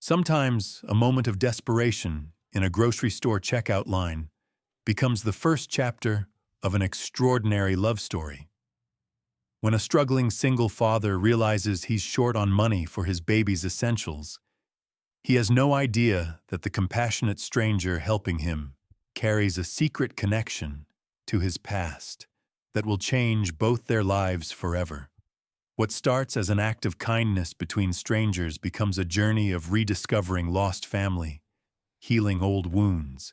Sometimes a moment of desperation in a grocery store checkout line becomes the first chapter of an extraordinary love story. When a struggling single father realizes he's short on money for his baby's essentials, he has no idea that the compassionate stranger helping him carries a secret connection to his past that will change both their lives forever. What starts as an act of kindness between strangers becomes a journey of rediscovering lost family, healing old wounds,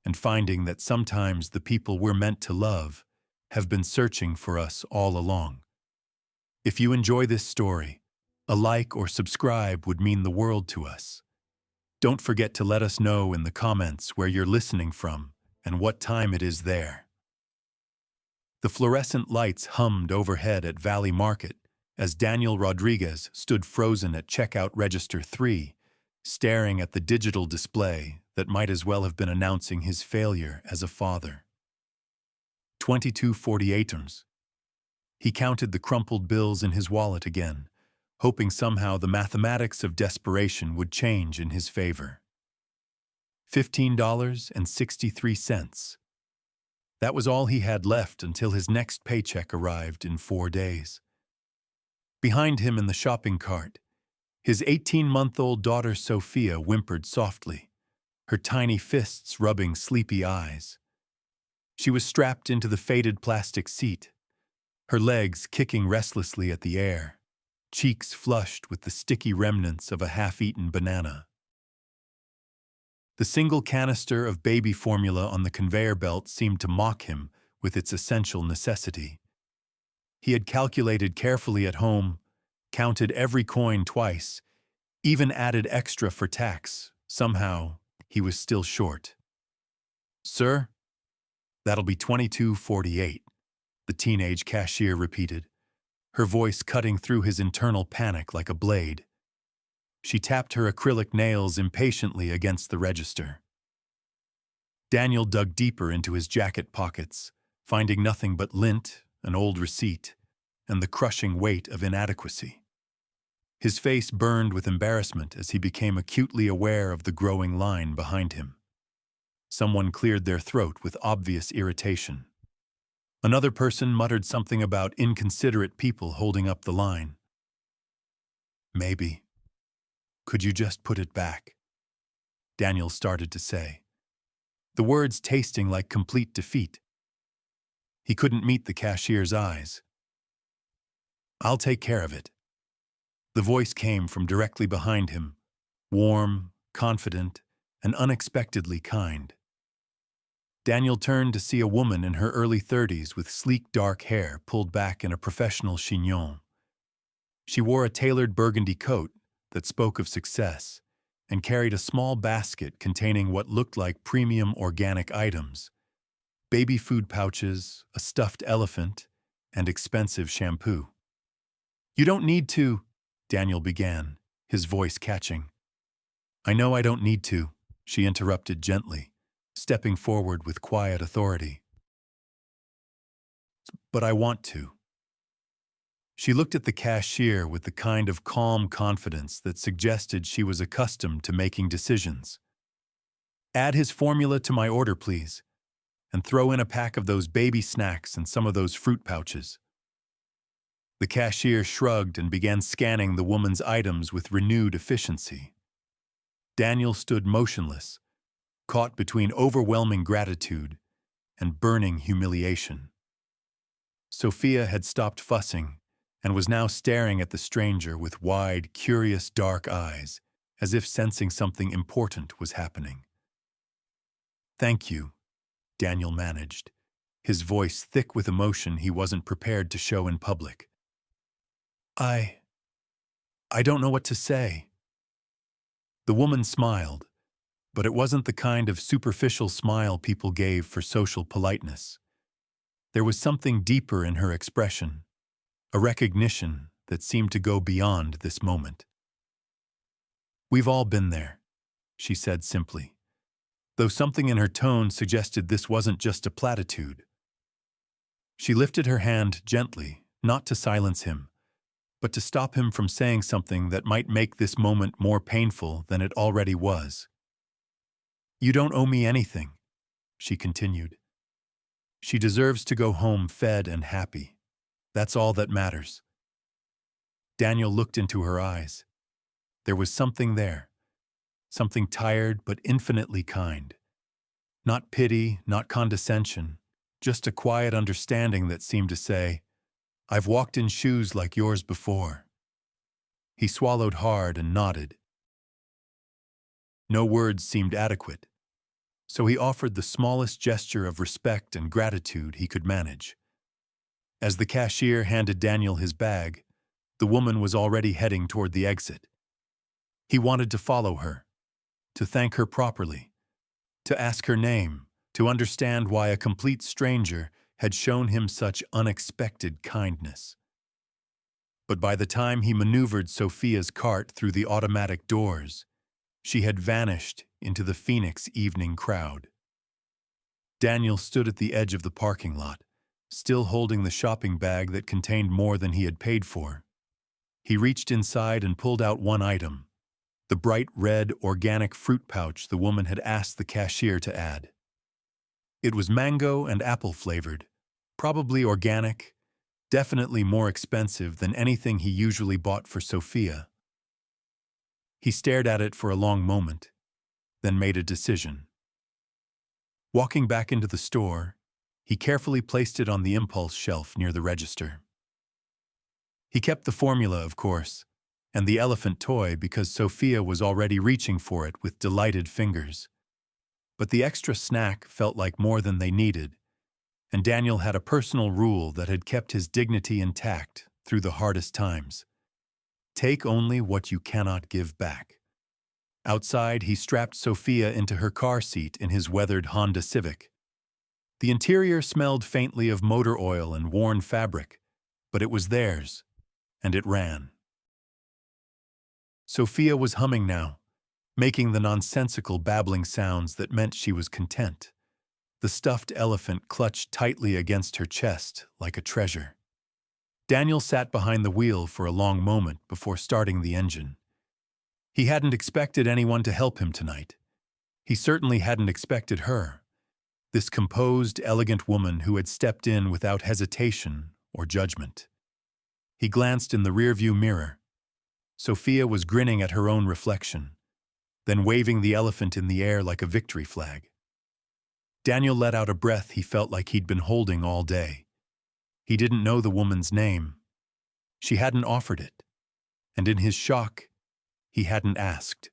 and finding that sometimes the people we're meant to love have been searching for us all along. If you enjoy this story, a like or subscribe would mean the world to us. Don't forget to let us know in the comments where you're listening from and what time it is there. The fluorescent lights hummed overhead at Valley Market as Daniel Rodriguez stood frozen at checkout register 3, staring at the digital display that might as well have been announcing his failure as a father. 22.48. He counted the crumpled bills in his wallet again, hoping somehow the mathematics of desperation would change in his favor. $15.63. That was all he had left until his next paycheck arrived in 4 days. Behind him in the shopping cart, his 18-month-old daughter Sophia whimpered softly, her tiny fists rubbing sleepy eyes. She was strapped into the faded plastic seat, her legs kicking restlessly at the air, cheeks flushed with the sticky remnants of a half-eaten banana. The single canister of baby formula on the conveyor belt seemed to mock him with its essential necessity. He had calculated carefully at home, counted every coin twice, even added extra for tax. Somehow, he was still short. "Sir, that'll be $22.48, the teenage cashier repeated, her voice cutting through his internal panic like a blade. She tapped her acrylic nails impatiently against the register. Daniel dug deeper into his jacket pockets, finding nothing but lint, an old receipt, and the crushing weight of inadequacy. His face burned with embarrassment as he became acutely aware of the growing line behind him. Someone cleared their throat with obvious irritation. Another person muttered something about inconsiderate people holding up the line. "Maybe. Could you just put it back?" Daniel started to say, the words tasting like complete defeat. He couldn't meet the cashier's eyes. "I'll take care of it." The voice came from directly behind him, warm, confident, and unexpectedly kind. Daniel turned to see a woman in her early 30s with sleek dark hair pulled back in a professional chignon. She wore a tailored burgundy coat that spoke of success and carried a small basket containing what looked like premium organic items: baby food pouches, a stuffed elephant, and expensive shampoo. "You don't need to," Daniel began, his voice catching. "I know I don't need to," she interrupted gently, stepping forward with quiet authority. "But I want to." She looked at the cashier with the kind of calm confidence that suggested she was accustomed to making decisions. "Add his formula to my order, please, and throw in a pack of those baby snacks and some of those fruit pouches." The cashier shrugged and began scanning the woman's items with renewed efficiency. Daniel stood motionless, caught between overwhelming gratitude and burning humiliation. Sophia had stopped fussing and was now staring at the stranger with wide, curious dark eyes, as if sensing something important was happening. "Thank you," Daniel managed, his voice thick with emotion he wasn't prepared to show in public. I don't know what to say." The woman smiled, but it wasn't the kind of superficial smile people gave for social politeness. There was something deeper in her expression, a recognition that seemed to go beyond this moment. "We've all been there," she said simply, though something in her tone suggested this wasn't just a platitude. She lifted her hand gently, not to silence him, but to stop him from saying something that might make this moment more painful than it already was. "You don't owe me anything," she continued. "She deserves to go home fed and happy. That's all that matters." Daniel looked into her eyes. There was something there, something tired but infinitely kind. Not pity, not condescension, just a quiet understanding that seemed to say, "I've walked in shoes like yours before." He swallowed hard and nodded. No words seemed adequate, so he offered the smallest gesture of respect and gratitude he could manage. As the cashier handed Daniel his bag, the woman was already heading toward the exit. He wanted to follow her, to thank her properly, to ask her name, to understand why a complete stranger had shown him such unexpected kindness. But by the time he maneuvered Sophia's cart through the automatic doors, she had vanished into the Phoenix evening crowd. Daniel stood at the edge of the parking lot, still holding the shopping bag that contained more than he had paid for. He reached inside and pulled out one item, the bright red organic fruit pouch the woman had asked the cashier to add. It was mango and apple flavored, probably organic, definitely more expensive than anything he usually bought for Sophia. He stared at it for a long moment, then made a decision. Walking back into the store, he carefully placed it on the impulse shelf near the register. He kept the formula, of course, and the elephant toy because Sophia was already reaching for it with delighted fingers. But the extra snack felt like more than they needed, and Daniel had a personal rule that had kept his dignity intact through the hardest times. Take only what you cannot give back. Outside, he strapped Sophia into her car seat in his weathered Honda Civic. The interior smelled faintly of motor oil and worn fabric, but it was theirs, and it ran. Sophia was humming now, making the nonsensical babbling sounds that meant she was content. The stuffed elephant clutched tightly against her chest like a treasure. Daniel sat behind the wheel for a long moment before starting the engine. He hadn't expected anyone to help him tonight. He certainly hadn't expected her, this composed, elegant woman who had stepped in without hesitation or judgment. He glanced in the rearview mirror. Sophia was grinning at her own reflection, then waving the elephant in the air like a victory flag. Daniel let out a breath he felt like he'd been holding all day. He didn't know the woman's name. She hadn't offered it, and in his shock, he hadn't asked.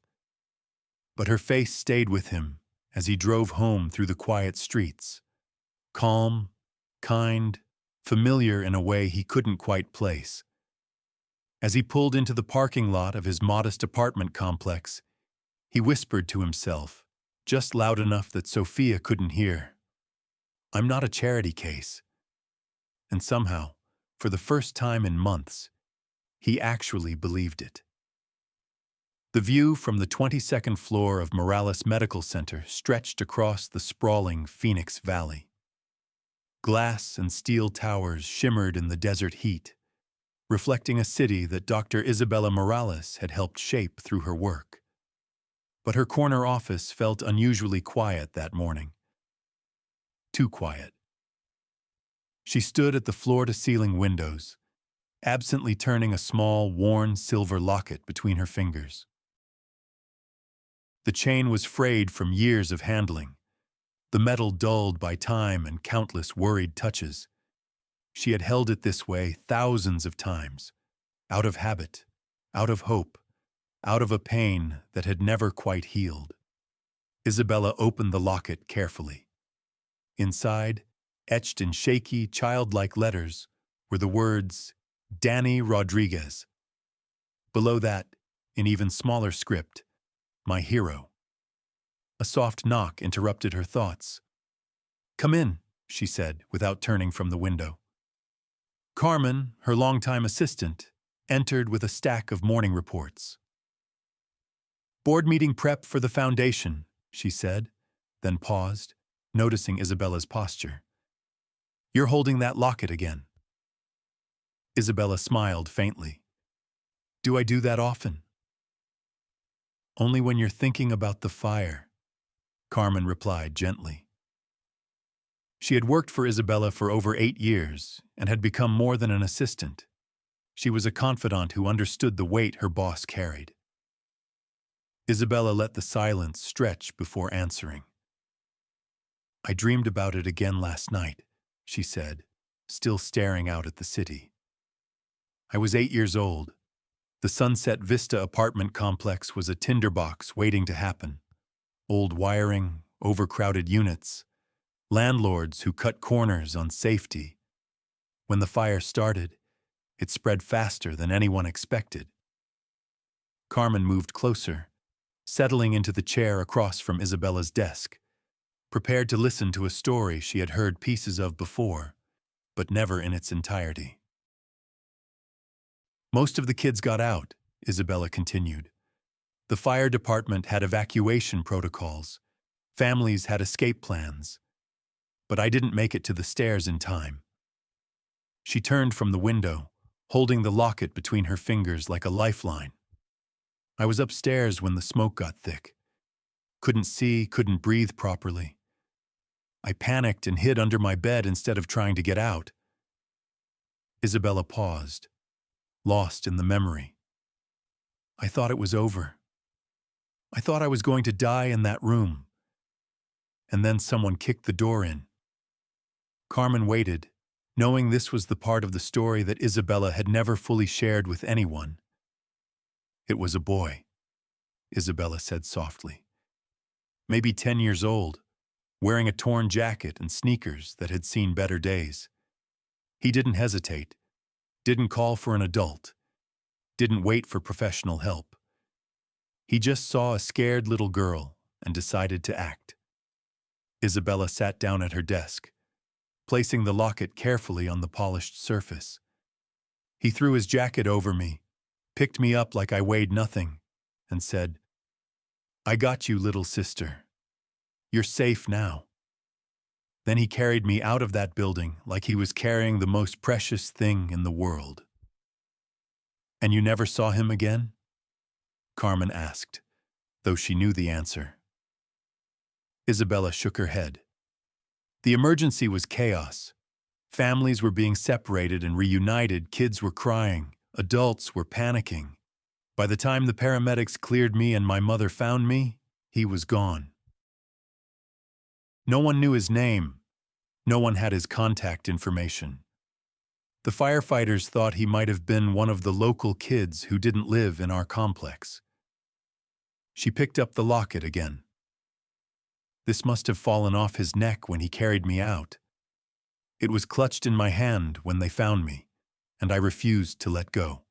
But her face stayed with him as he drove home through the quiet streets. Calm, kind, familiar in a way he couldn't quite place. As he pulled into the parking lot of his modest apartment complex, he whispered to himself, just loud enough that Sophia couldn't hear, "I'm not a charity case." And somehow, for the first time in months, he actually believed it. The view from the 22nd floor of Morales Medical Center stretched across the sprawling Phoenix Valley. Glass and steel towers shimmered in the desert heat, reflecting a city that Dr. Isabella Morales had helped shape through her work. But her corner office felt unusually quiet that morning. Too quiet. She stood at the floor-to-ceiling windows, absently turning a small, worn silver locket between her fingers. The chain was frayed from years of handling, the metal dulled by time and countless worried touches. She had held it this way thousands of times, out of habit, out of hope, out of a pain that had never quite healed. Isabella opened the locket carefully. Inside, etched in shaky, childlike letters, were the words, "Danny Rodriguez." Below that, in even smaller script, "My hero." A soft knock interrupted her thoughts. "Come in," she said, without turning from the window. Carmen, her longtime assistant, entered with a stack of morning reports. "Board meeting prep for the foundation," she said, then paused, noticing Isabella's posture. "You're holding that locket again." Isabella smiled faintly. Do I do that often? Only when you're thinking about the fire, Carmen replied gently. She had worked for Isabella for over 8 years and had become more than an assistant. She was a confidant who understood the weight her boss carried. Isabella let the silence stretch before answering. I dreamed about it again last night, she said, still staring out at the city. I was 8 years old. The Sunset Vista apartment complex was a tinderbox waiting to happen. Old wiring, overcrowded units, landlords who cut corners on safety. When the fire started, it spread faster than anyone expected. Carmen moved closer, settling into the chair across from Isabella's desk, prepared to listen to a story she had heard pieces of before, but never in its entirety. Most of the kids got out, Isabella continued. The fire department had evacuation protocols. Families had escape plans. But I didn't make it to the stairs in time. She turned from the window, holding the locket between her fingers like a lifeline. I was upstairs when the smoke got thick. Couldn't see, couldn't breathe properly. I panicked and hid under my bed instead of trying to get out. Isabella paused, lost in the memory. I thought it was over. I thought I was going to die in that room. And then someone kicked the door in. Carmen waited, knowing this was the part of the story that Isabella had never fully shared with anyone. It was a boy, Isabella said softly. Maybe 10 years old, wearing a torn jacket and sneakers that had seen better days. He didn't hesitate, didn't call for an adult, didn't wait for professional help. He just saw a scared little girl and decided to act. Isabella sat down at her desk, placing the locket carefully on the polished surface. He threw his jacket over me, picked me up like I weighed nothing, and said, "I got you, little sister. You're safe now." Then he carried me out of that building like he was carrying the most precious thing in the world. "And you never saw him again?" Carmen asked, though she knew the answer. Isabella shook her head. The emergency was chaos. Families were being separated and reunited, kids were crying, adults were panicking. By the time the paramedics cleared me and my mother found me, he was gone. No one knew his name. No one had his contact information. The firefighters thought he might have been one of the local kids who didn't live in our complex. She picked up the locket again. This must have fallen off his neck when he carried me out. It was clutched in my hand when they found me, and I refused to let go.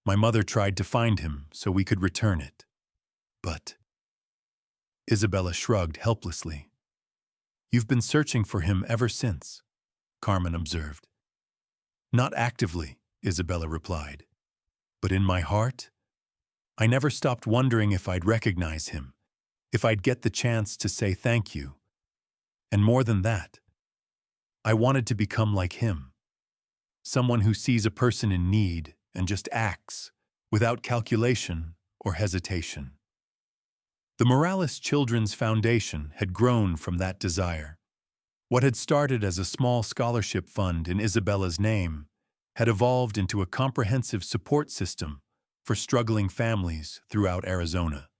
My mother tried to find him so we could return it. But Isabella shrugged helplessly. "You've been searching for him ever since," Carmen observed. "Not actively," Isabella replied. "But in my heart, I never stopped wondering if I'd recognize him, if I'd get the chance to say thank you. And more than that, I wanted to become like him. Someone who sees a person in need and just acts, without calculation or hesitation." The Morales Children's Foundation had grown from that desire. What had started as a small scholarship fund in Isabella's name had evolved into a comprehensive support system for struggling families throughout Arizona.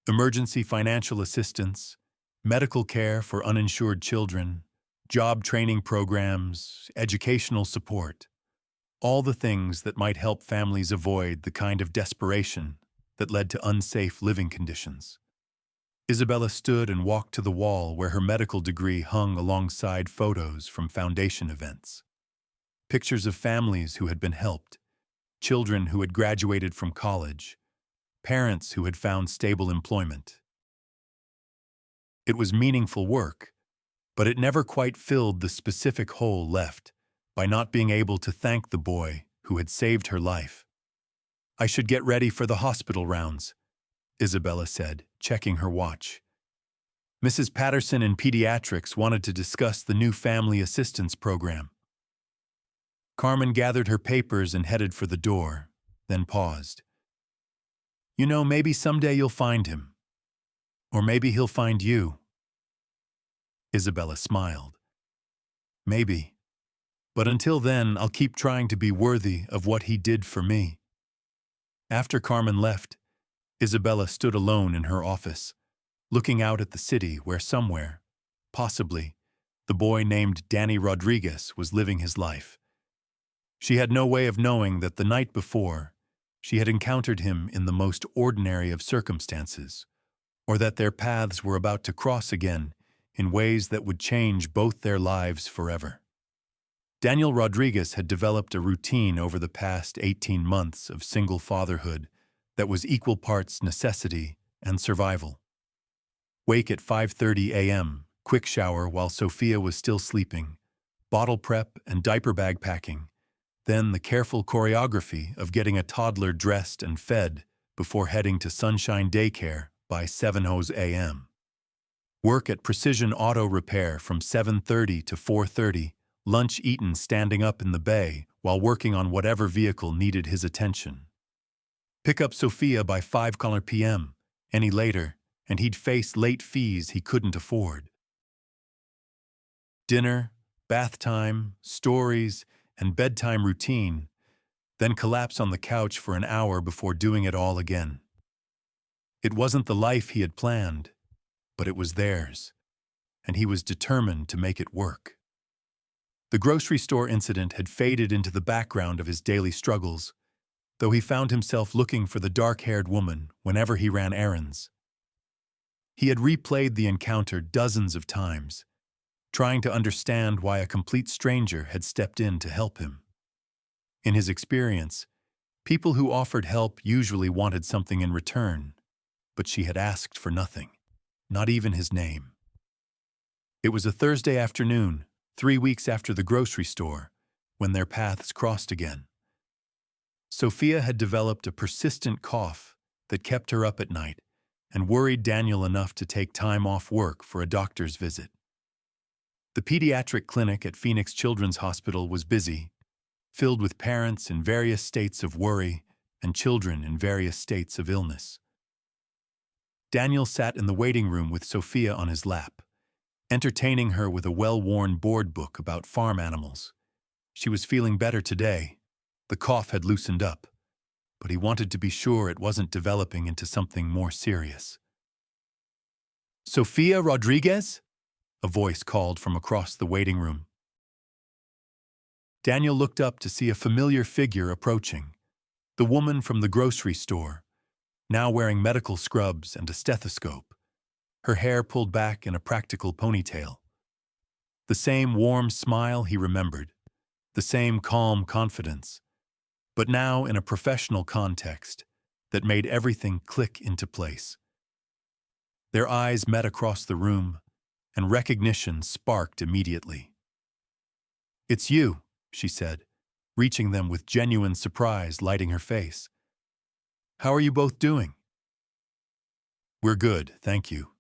Emergency financial assistance, medical care for uninsured children, job training programs, educational support, all the things that might help families avoid the kind of desperation that led to unsafe living conditions. Isabella stood and walked to the wall where her medical degree hung alongside photos from foundation events. Pictures of families who had been helped, children who had graduated from college, parents who had found stable employment. It was meaningful work, but it never quite filled the specific hole left by not being able to thank the boy who had saved her life. "I should get ready for the hospital rounds," Isabella said, checking her watch. Mrs. Patterson in pediatrics wanted to discuss the new family assistance program. Carmen gathered her papers and headed for the door, then paused. You know, maybe someday you'll find him. Or maybe he'll find you. Isabella smiled. Maybe. But until then, I'll keep trying to be worthy of what he did for me. After Carmen left, Isabella stood alone in her office, looking out at the city where somewhere, possibly, the boy named Danny Rodriguez was living his life. She had no way of knowing that the night before, she had encountered him in the most ordinary of circumstances, or that their paths were about to cross again in ways that would change both their lives forever. Daniel Rodriguez had developed a routine over the past 18 months of single fatherhood that was equal parts necessity and survival. Wake at 5:30 a.m., quick shower while Sophia was still sleeping, bottle prep and diaper bag packing, then the careful choreography of getting a toddler dressed and fed before heading to Sunshine Daycare by 7 a.m. Work at Precision Auto Repair from 7:30 to 4:30, lunch eaten standing up in the bay while working on whatever vehicle needed his attention. Pick up Sophia by 5 p.m., any later, and he'd face late fees he couldn't afford. Dinner, bath time, stories, and bedtime routine, then collapse on the couch for an hour before doing it all again. It wasn't the life he had planned, but it was theirs, and he was determined to make it work. The grocery store incident had faded into the background of his daily struggles, though he found himself looking for the dark-haired woman whenever he ran errands. He had replayed the encounter dozens of times, trying to understand why a complete stranger had stepped in to help him. In his experience, people who offered help usually wanted something in return, but she had asked for nothing, not even his name. It was a Thursday afternoon, 3 weeks after the grocery store, when their paths crossed again. Sophia had developed a persistent cough that kept her up at night and worried Daniel enough to take time off work for a doctor's visit. The pediatric clinic at Phoenix Children's Hospital was busy, filled with parents in various states of worry and children in various states of illness. Daniel sat in the waiting room with Sophia on his lap, entertaining her with a well-worn board book about farm animals. She was feeling better today. The cough had loosened up, but he wanted to be sure it wasn't developing into something more serious. "Sophia Rodriguez?" a voice called from across the waiting room. Daniel looked up to see a familiar figure approaching, the woman from the grocery store, now wearing medical scrubs and a stethoscope, her hair pulled back in a practical ponytail. The same warm smile he remembered, the same calm confidence, but now in a professional context that made everything click into place. Their eyes met across the room, and recognition sparked immediately. "It's you," she said, reaching them with genuine surprise lighting her face. "How are you both doing?" "We're good, thank you,"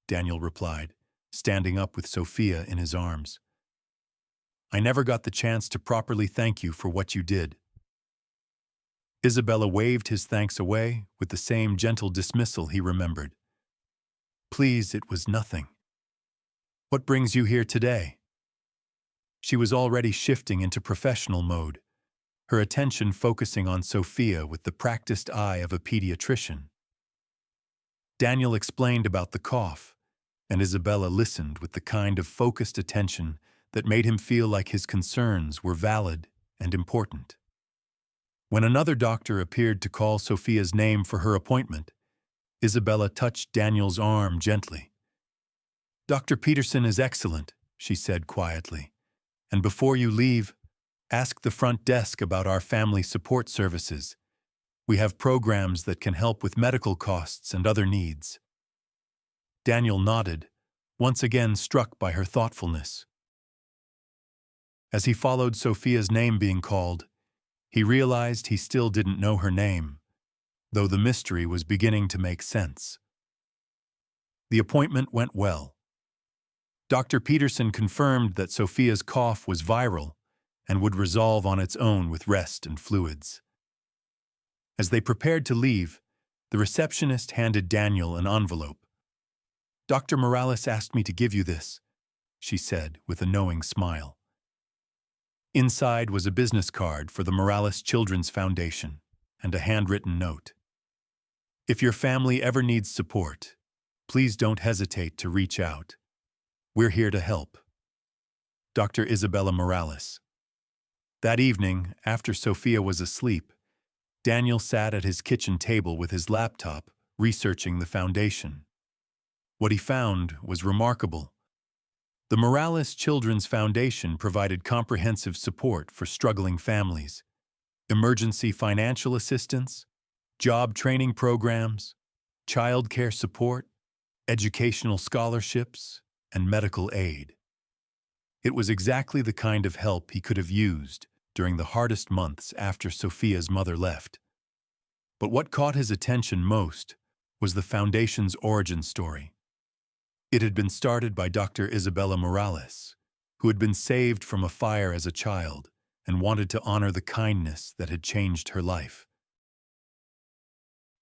Daniel replied, standing up with Sophia in his arms. "I never got the chance to properly thank you for what you did." Isabella waved his thanks away with the same gentle dismissal he remembered. "Please, it was nothing. What brings you here today?" She was already shifting into professional mode, her attention focusing on Sophia with the practiced eye of a pediatrician. Daniel explained about the cough, and Isabella listened with the kind of focused attention that made him feel like his concerns were valid and important. When another doctor appeared to call Sophia's name for her appointment, Isabella touched Daniel's arm gently. "Dr. Peterson is excellent," she said quietly. "And before you leave, ask the front desk about our family support services. We have programs that can help with medical costs and other needs." Daniel nodded, once again struck by her thoughtfulness. As he followed Sophia's name being called, he realized he still didn't know her name, though the mystery was beginning to make sense. The appointment went well. Dr. Peterson confirmed that Sophia's cough was viral and would resolve on its own with rest and fluids. As they prepared to leave, the receptionist handed Daniel an envelope. "Dr. Morales asked me to give you this," she said with a knowing smile. Inside was a business card for the Morales Children's Foundation and a handwritten note. "If your family ever needs support, please don't hesitate to reach out. We're here to help. Dr. Isabella Morales." That evening, after Sophia was asleep, Daniel sat at his kitchen table with his laptop, researching the foundation. What he found was remarkable. The Morales Children's Foundation provided comprehensive support for struggling families, emergency financial assistance, job training programs, child care support, educational scholarships, and medical aid. It was exactly the kind of help he could have used during the hardest months after Sophia's mother left. But what caught his attention most was the foundation's origin story. It had been started by Dr. Isabella Morales, who had been saved from a fire as a child and wanted to honor the kindness that had changed her life.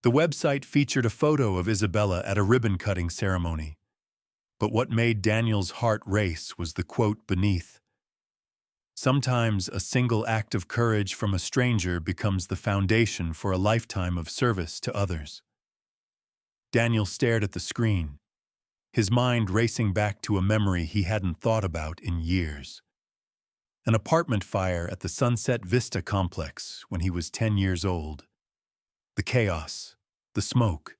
The website featured a photo of Isabella at a ribbon-cutting ceremony, but what made Daniel's heart race was the quote beneath. "Sometimes a single act of courage from a stranger becomes the foundation for a lifetime of service to others." Daniel stared at the screen, his mind racing back to a memory he hadn't thought about in years. An apartment fire at the Sunset Vista complex when he was 10 years old. The chaos, the smoke,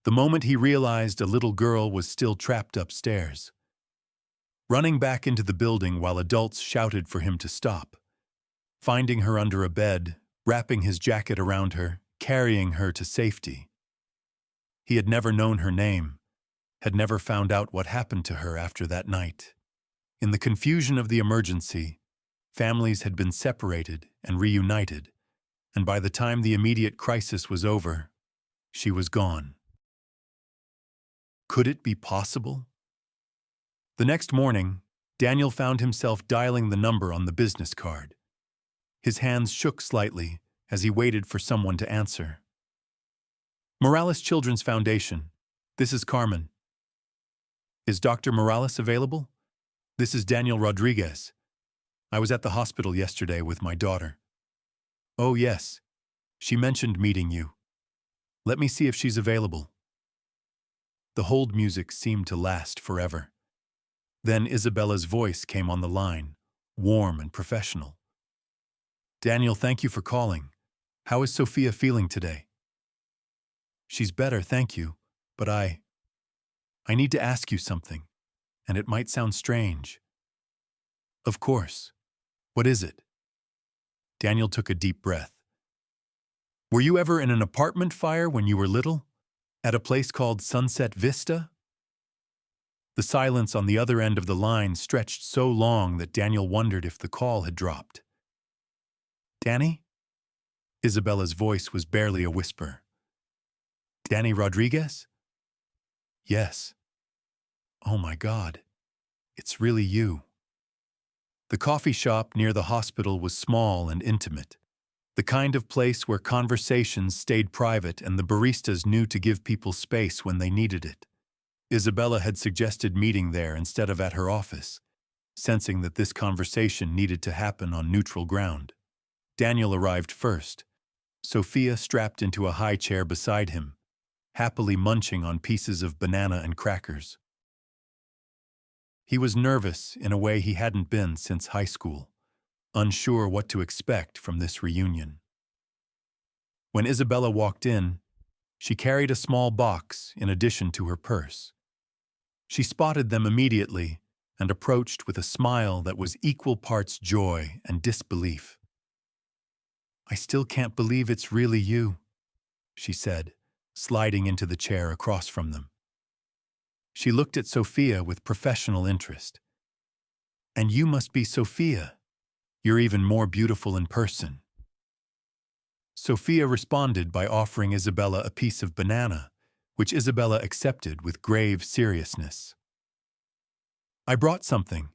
the moment he realized a little girl was still trapped upstairs. Running back into the building while adults shouted for him to stop. Finding her under a bed, wrapping his jacket around her, carrying her to safety. He had never known her name, had never found out what happened to her after that night. In the confusion of the emergency, families had been separated and reunited, and by the time the immediate crisis was over, she was gone. Could it be possible? The next morning, Daniel found himself dialing the number on the business card. His hands shook slightly as he waited for someone to answer. "Morales Children's Foundation. This is Carmen." "Is Dr. Morales available? This is Daniel Rodriguez. I was at the hospital yesterday with my daughter." "Oh, yes. She mentioned meeting you. Let me see if she's available." The hold music seemed to last forever. Then Isabella's voice came on the line, warm and professional. "Daniel, thank you for calling. How is Sophia feeling today?" "She's better, thank you, but I need to ask you something, and it might sound strange." "Of course. What is it?" Daniel took a deep breath. "Were you ever in an apartment fire when you were little? At a place called Sunset Vista?" The silence on the other end of the line stretched so long that Daniel wondered if the call had dropped. "Danny?" Isabella's voice was barely a whisper. "Danny Rodriguez?" "Yes." "Oh my God. It's really you." The coffee shop near the hospital was small and intimate, the kind of place where conversations stayed private and the baristas knew to give people space when they needed it. Isabella had suggested meeting there instead of at her office, sensing that this conversation needed to happen on neutral ground. Daniel arrived first, Sophia strapped into a high chair beside him, happily munching on pieces of banana and crackers. He was nervous in a way he hadn't been since high school, unsure what to expect from this reunion. When Isabella walked in, she carried a small box in addition to her purse. She spotted them immediately and approached with a smile that was equal parts joy and disbelief. "I still can't believe it's really you," she said, sliding into the chair across from them. She looked at Sophia with professional interest. "And you must be Sophia. You're even more beautiful in person." Sophia responded by offering Isabella a piece of banana, which Isabella accepted with grave seriousness. "I brought something,"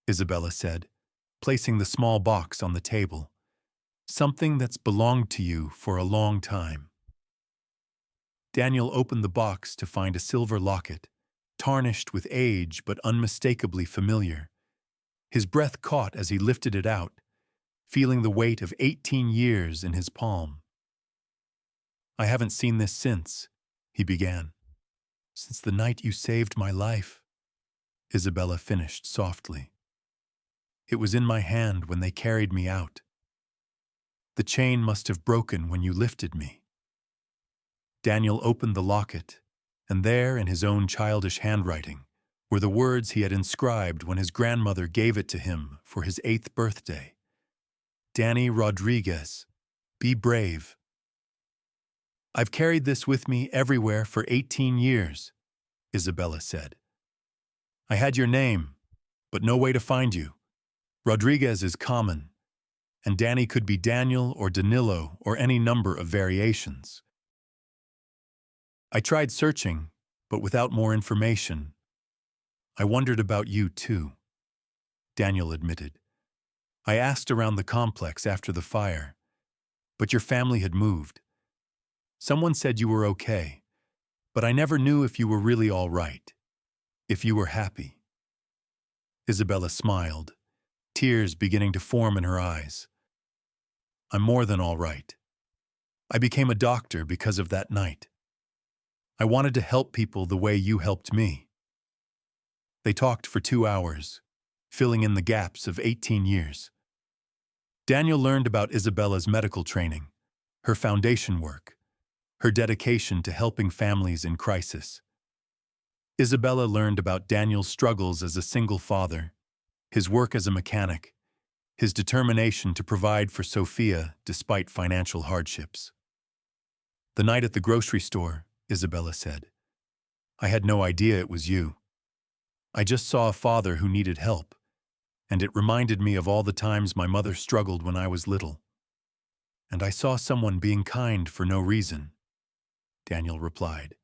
Isabella said, placing the small box on the table. Something that's belonged to you for a long time. Daniel opened the box to find a silver locket, tarnished with age but unmistakably familiar. His breath caught as he lifted it out, feeling the weight of 18 years in his palm. "I haven't seen this since," he began. "Since the night you saved my life," Isabella finished softly. "It was in my hand when they carried me out. The chain must have broken when you lifted me." Daniel opened the locket, and there, in his own childish handwriting, were the words he had inscribed when his grandmother gave it to him for his 8th birthday. "Danny Rodriguez, be brave." "I've carried this with me everywhere for 18 years, Isabella said. "I had your name, but no way to find you. Rodriguez is common, and Danny could be Daniel or Danilo or any number of variations. I tried searching, but without more information. I wondered about you, too," Daniel admitted. "I asked around the complex after the fire, but your family had moved. Someone said you were okay, but I never knew if you were really all right, if you were happy." Isabella smiled, tears beginning to form in her eyes. "I'm more than all right. I became a doctor because of that night. I wanted to help people the way you helped me." They talked for 2 hours, filling in the gaps of 18 years. Daniel learned about Isabella's medical training, her foundation work, her dedication to helping families in crisis. Isabella learned about Daniel's struggles as a single father, his work as a mechanic, his determination to provide for Sophia despite financial hardships. "The night at the grocery store," Isabella said, "I had no idea it was you. I just saw a father who needed help, and it reminded me of all the times my mother struggled when I was little. And I saw someone being kind for no reason," Daniel replied.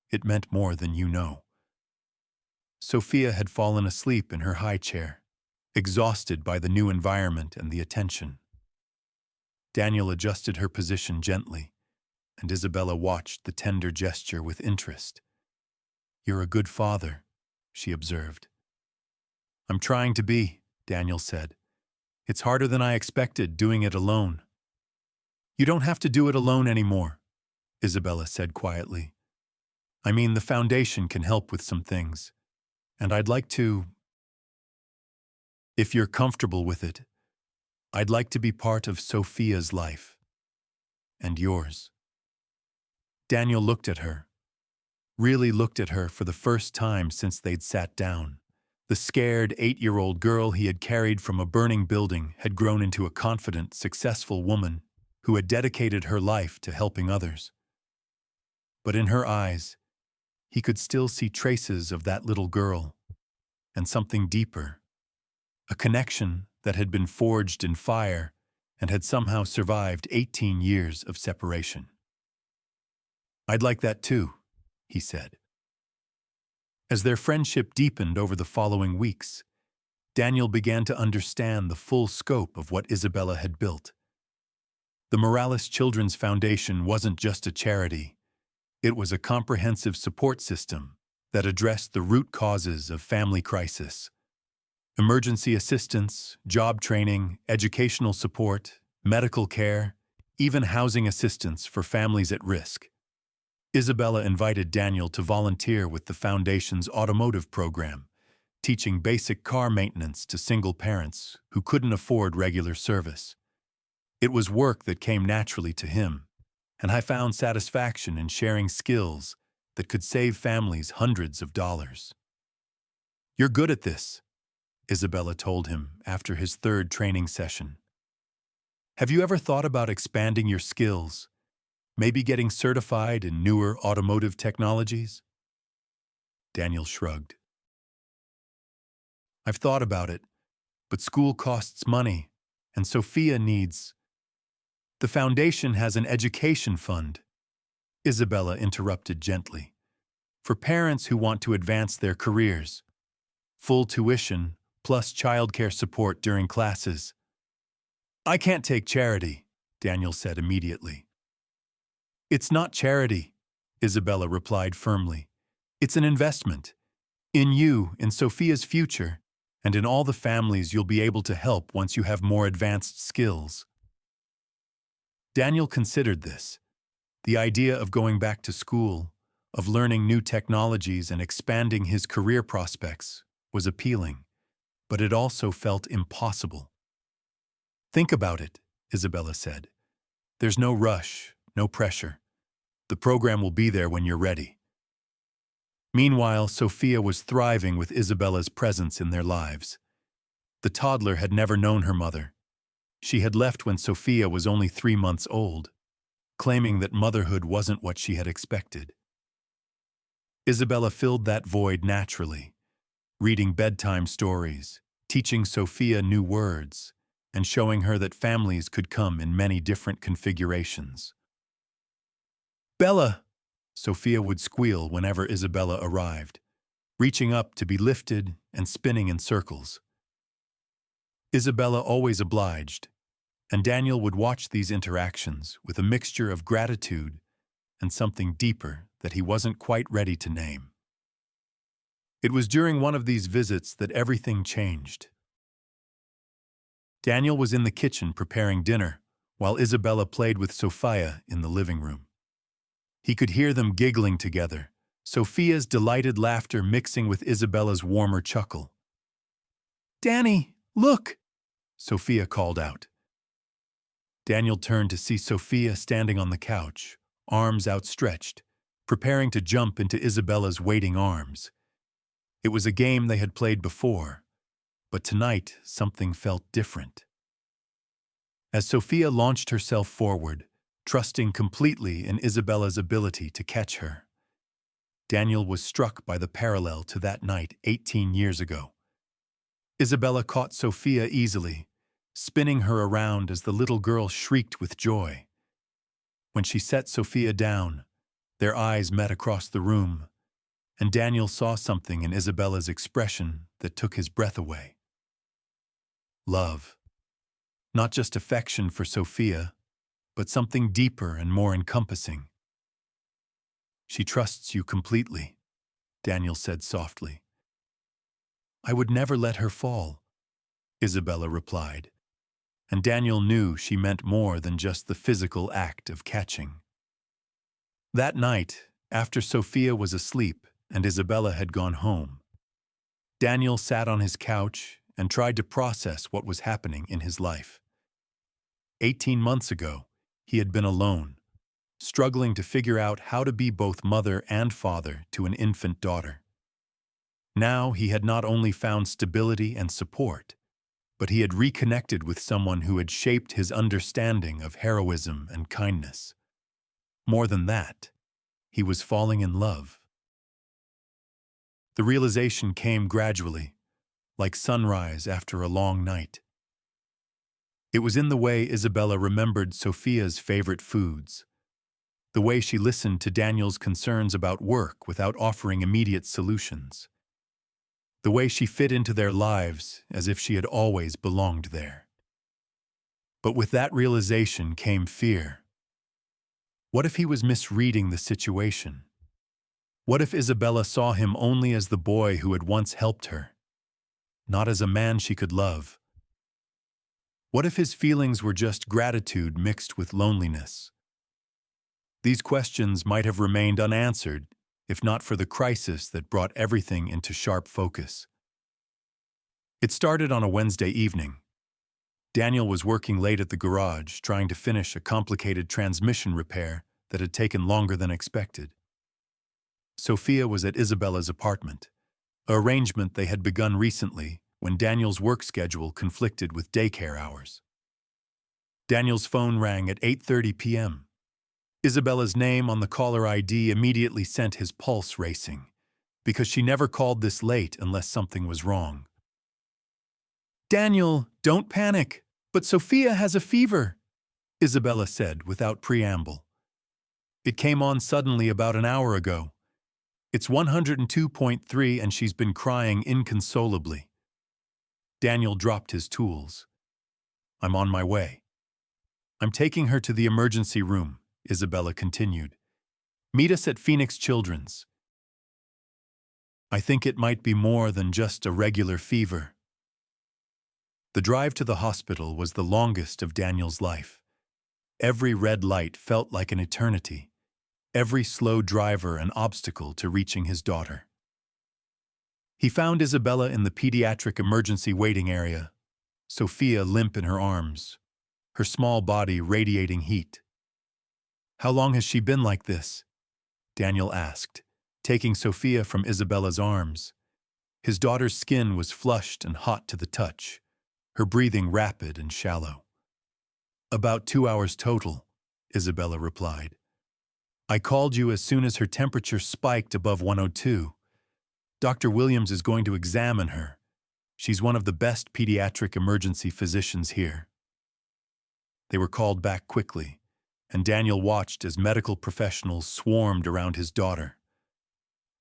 "It meant more than you know." Sophia had fallen asleep in her high chair, exhausted by the new environment and the attention. Daniel adjusted her position gently, and Isabella watched the tender gesture with interest. "You're a good father," she observed. "I'm trying to be," Daniel said. "It's harder than I expected doing it alone." "You don't have to do it alone anymore," Isabella said quietly. "I mean, the foundation can help with some things, and I'd like to, if you're comfortable with it, I'd like to be part of Sophia's life. And yours." Daniel looked at her, really looked at her for the first time since they'd sat down. The scared 8-year-old girl he had carried from a burning building had grown into a confident, successful woman who had dedicated her life to helping others. But in her eyes, he could still see traces of that little girl, and something deeper, a connection that had been forged in fire and had somehow survived 18 years of separation. "I'd like that too," he said. As their friendship deepened over the following weeks, Daniel began to understand the full scope of what Isabella had built. The Morales Children's Foundation wasn't just a charity. It was a comprehensive support system that addressed the root causes of family crisis. Emergency assistance, job training, educational support, medical care, even housing assistance for families at risk. Isabella invited Daniel to volunteer with the Foundation's automotive program, teaching basic car maintenance to single parents who couldn't afford regular service. It was work that came naturally to him, and I found satisfaction in sharing skills that could save families hundreds of dollars. "You're good at this," Isabella told him after his 3rd training session. "Have you ever thought about expanding your skills? Maybe getting certified in newer automotive technologies?" Daniel shrugged. "I've thought about it, but school costs money, and Sophia needs—" "The foundation has an education fund," Isabella interrupted gently, "for parents who want to advance their careers. Full tuition, plus childcare support during classes." I can't take charity, Daniel said immediately. It's not charity, Isabella replied firmly. It's an investment. In you, in Sophia's future, and in all the families you'll be able to help once you have more advanced skills. Daniel considered this. The idea of going back to school, of learning new technologies and expanding his career prospects, was appealing, but it also felt impossible. Think about it, Isabella said. There's no rush, no pressure. The program will be there when you're ready. Meanwhile, Sophia was thriving with Isabella's presence in their lives. The toddler had never known her mother. She had left when Sophia was only 3 months old, claiming that motherhood wasn't what she had expected. Isabella filled that void naturally, reading bedtime stories, teaching Sophia new words, and showing her that families could come in many different configurations. "Bella!" Sophia would squeal whenever Isabella arrived, reaching up to be lifted and spinning in circles. Isabella always obliged, and Daniel would watch these interactions with a mixture of gratitude and something deeper that he wasn't quite ready to name. It was during one of these visits that everything changed. Daniel was in the kitchen preparing dinner, while Isabella played with Sophia in the living room. He could hear them giggling together, Sophia's delighted laughter mixing with Isabella's warmer chuckle. "Danny, look!" Sophia called out. Daniel turned to see Sophia standing on the couch, arms outstretched, preparing to jump into Isabella's waiting arms. It was a game they had played before, but tonight something felt different. As Sophia launched herself forward, trusting completely in Isabella's ability to catch her, Daniel was struck by the parallel to that night 18 years ago. Isabella caught Sophia easily, spinning her around as the little girl shrieked with joy. When she set Sophia down, their eyes met across the room, and Daniel saw something in Isabella's expression that took his breath away. Love. Not just affection for Sophia, but something deeper and more encompassing. "She trusts you completely," Daniel said softly. "I would never let her fall," Isabella replied, and Daniel knew she meant more than just the physical act of catching. That night, after Sophia was asleep and Isabella had gone home, Daniel sat on his couch and tried to process what was happening in his life. 18 months ago, he had been alone, struggling to figure out how to be both mother and father to an infant daughter. Now he had not only found stability and support, but he had reconnected with someone who had shaped his understanding of heroism and kindness. More than that, he was falling in love. The realization came gradually, like sunrise after a long night. It was in the way Isabella remembered Sophia's favorite foods, the way she listened to Daniel's concerns about work without offering immediate solutions, the way she fit into their lives as if she had always belonged there. But with that realization came fear. What if he was misreading the situation? What if Isabella saw him only as the boy who had once helped her, not as a man she could love? What if his feelings were just gratitude mixed with loneliness? These questions might have remained unanswered if not for the crisis that brought everything into sharp focus. It started on a Wednesday evening. Daniel was working late at the garage, trying to finish a complicated transmission repair that had taken longer than expected. Sophia was at Isabella's apartment, an arrangement they had begun recently when Daniel's work schedule conflicted with daycare hours. Daniel's phone rang at 8:30 p.m. Isabella's name on the caller ID immediately sent his pulse racing, because she never called this late unless something was wrong. "Daniel, don't panic, but Sophia has a fever," Isabella said without preamble. "It came on suddenly about an hour ago. It's 102.3 and she's been crying inconsolably." Daniel dropped his tools. I'm on my way. I'm taking her to the emergency room, Isabella continued. Meet us at Phoenix Children's. I think it might be more than just a regular fever. The drive to the hospital was the longest of Daniel's life. Every red light felt like an eternity, every slow driver an obstacle to reaching his daughter. He found Isabella in the pediatric emergency waiting area, Sophia limp in her arms, her small body radiating heat. How long has she been like this? Daniel asked, taking Sophia from Isabella's arms. His daughter's skin was flushed and hot to the touch, her breathing rapid and shallow. About 2 hours total, Isabella replied. I called you as soon as her temperature spiked above 102. Dr. Williams is going to examine her. She's one of the best pediatric emergency physicians here. They were called back quickly, and Daniel watched as medical professionals swarmed around his daughter.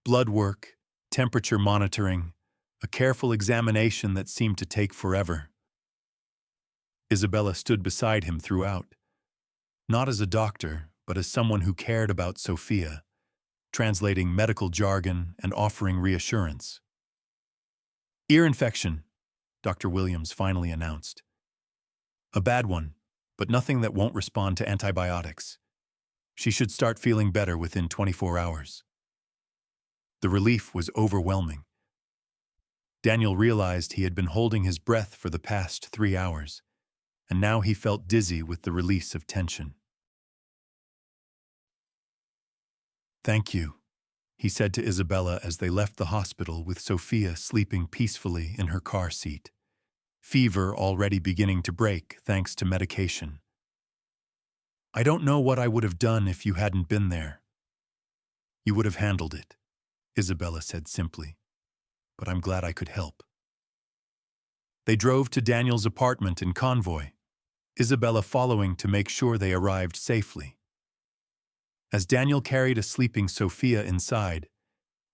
Blood work, temperature monitoring, a careful examination that seemed to take forever. Isabella stood beside him throughout, not as a doctor, but as someone who cared about Sophia, translating medical jargon and offering reassurance. Ear infection, Dr. Williams finally announced. A bad one, but nothing that won't respond to antibiotics. She should start feeling better within 24 hours. The relief was overwhelming. Daniel realized he had been holding his breath for the past 3 hours, and now he felt dizzy with the release of tension. Thank you, he said to Isabella as they left the hospital with Sophia sleeping peacefully in her car seat, fever already beginning to break thanks to medication. I don't know what I would have done if you hadn't been there. You would have handled it, Isabella said simply, but I'm glad I could help. They drove to Daniel's apartment in convoy, Isabella following to make sure they arrived safely. As Daniel carried a sleeping Sophia inside,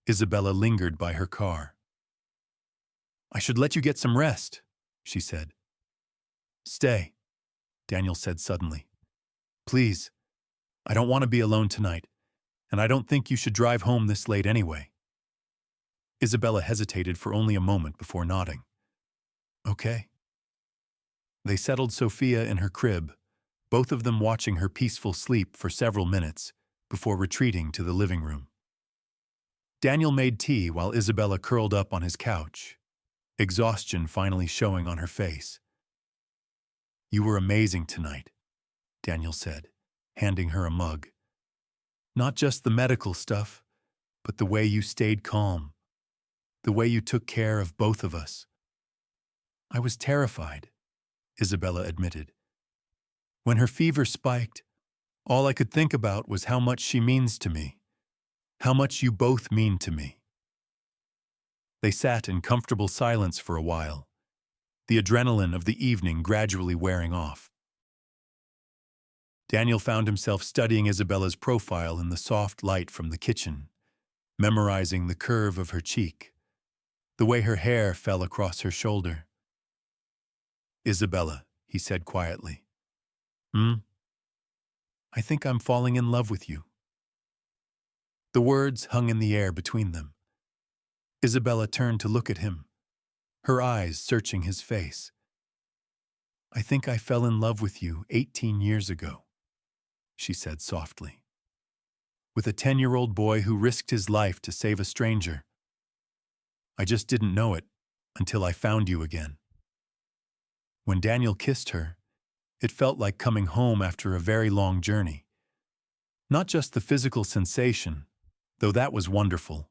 Isabella lingered by her car. I should let you get some rest, she said. Stay, Daniel said suddenly. Please, I don't want to be alone tonight, and I don't think you should drive home this late anyway. Isabella hesitated for only a moment before nodding. Okay. They settled Sophia in her crib, both of them watching her peaceful sleep for several minutes before retreating to the living room. Daniel made tea while Isabella curled up on his couch, exhaustion finally showing on her face. You were amazing tonight, Daniel said, handing her a mug. Not just the medical stuff, but the way you stayed calm, the way you took care of both of us. I was terrified, Isabella admitted. When her fever spiked, all I could think about was how much she means to me, how much you both mean to me. They sat in comfortable silence for a while, the adrenaline of the evening gradually wearing off. Daniel found himself studying Isabella's profile in the soft light from the kitchen, memorizing the curve of her cheek, the way her hair fell across her shoulder. Isabella, he said quietly. I think I'm falling in love with you. The words hung in the air between them. Isabella turned to look at him, her eyes searching his face. I think I fell in love with you 18 years ago, she said softly. With a 10-year-old boy who risked his life to save a stranger. I just didn't know it until I found you again. When Daniel kissed her, it felt like coming home after a very long journey. Not just the physical sensation, though that was wonderful,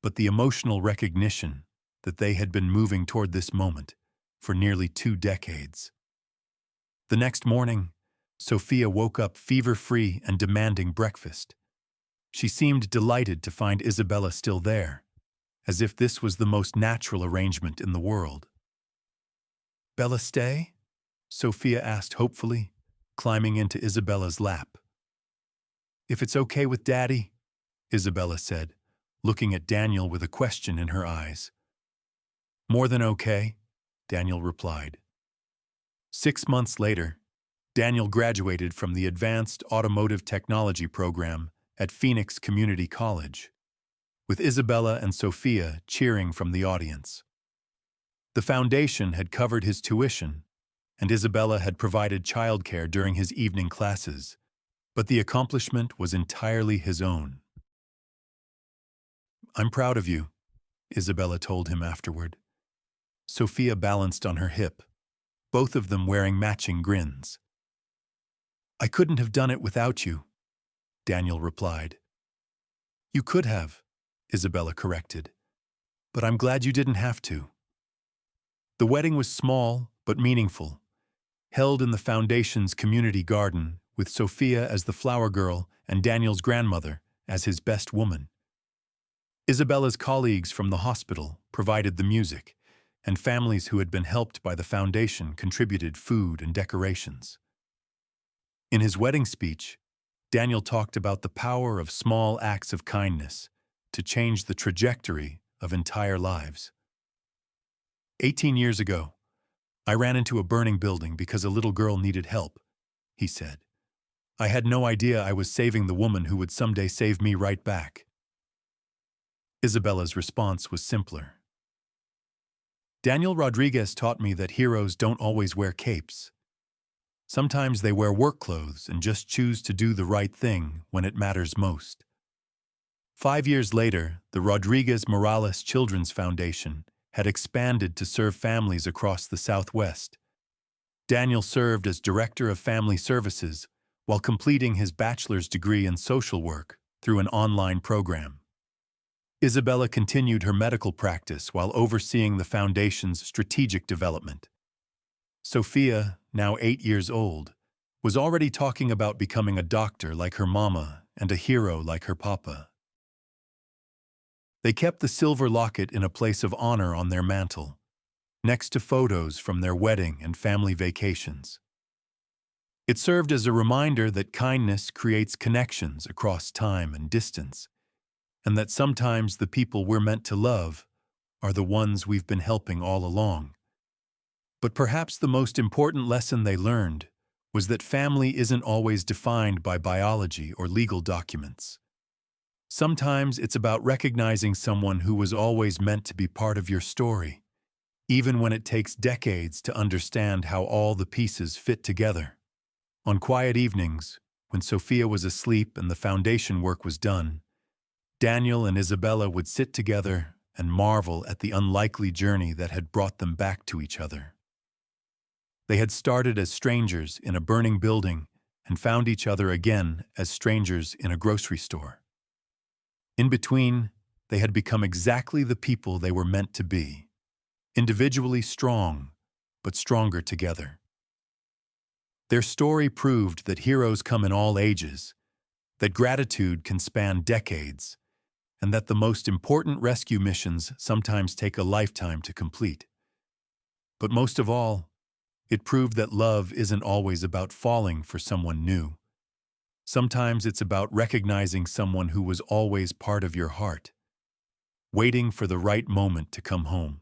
but the emotional recognition that they had been moving toward this moment for nearly 2 decades. The next morning, Sophia woke up fever-free and demanding breakfast. She seemed delighted to find Isabella still there, as if this was the most natural arrangement in the world. Bella stay? Sophia asked hopefully, climbing into Isabella's lap. If it's okay with Daddy, Isabella said, looking at Daniel with a question in her eyes. More than okay, Daniel replied. 6 months later, Daniel graduated from the Advanced Automotive Technology program at Phoenix Community College, with Isabella and Sophia cheering from the audience. The foundation had covered his tuition, and Isabella had provided childcare during his evening classes, but the accomplishment was entirely his own. "I'm proud of you," Isabella told him afterward. Sophia balanced on her hip, both of them wearing matching grins. "I couldn't have done it without you," Daniel replied. "You could have," Isabella corrected, "but I'm glad you didn't have to." The wedding was small but meaningful, held in the foundation's community garden with Sophia as the flower girl and Daniel's grandmother as his best woman. Isabella's colleagues from the hospital provided the music, and families who had been helped by the foundation contributed food and decorations. In his wedding speech, Daniel talked about the power of small acts of kindness to change the trajectory of entire lives. 18 years ago, I ran into a burning building because a little girl needed help, he said. I had no idea I was saving the woman who would someday save me right back. Isabella's response was simpler. Daniel Rodriguez taught me that heroes don't always wear capes. Sometimes they wear work clothes and just choose to do the right thing when it matters most. 5 years later, the Rodriguez Morales Children's Foundation had expanded to serve families across the Southwest. Daniel served as Director of Family Services while completing his bachelor's degree in social work through an online program. Isabella continued her medical practice while overseeing the foundation's strategic development. Sophia, now 8 years old, was already talking about becoming a doctor like her mama and a hero like her papa. They kept the silver locket in a place of honor on their mantle, next to photos from their wedding and family vacations. It served as a reminder that kindness creates connections across time and distance, and that sometimes the people we're meant to love are the ones we've been helping all along. But perhaps the most important lesson they learned was that family isn't always defined by biology or legal documents. Sometimes it's about recognizing someone who was always meant to be part of your story, even when it takes decades to understand how all the pieces fit together. On quiet evenings, when Sophia was asleep and the foundation work was done, Daniel and Isabella would sit together and marvel at the unlikely journey that had brought them back to each other. They had started as strangers in a burning building and found each other again as strangers in a grocery store. In between, they had become exactly the people they were meant to be, individually strong, but stronger together. Their story proved that heroes come in all ages, that gratitude can span decades, and that the most important rescue missions sometimes take a lifetime to complete. But most of all, it proved that love isn't always about falling for someone new. Sometimes it's about recognizing someone who was always part of your heart, waiting for the right moment to come home.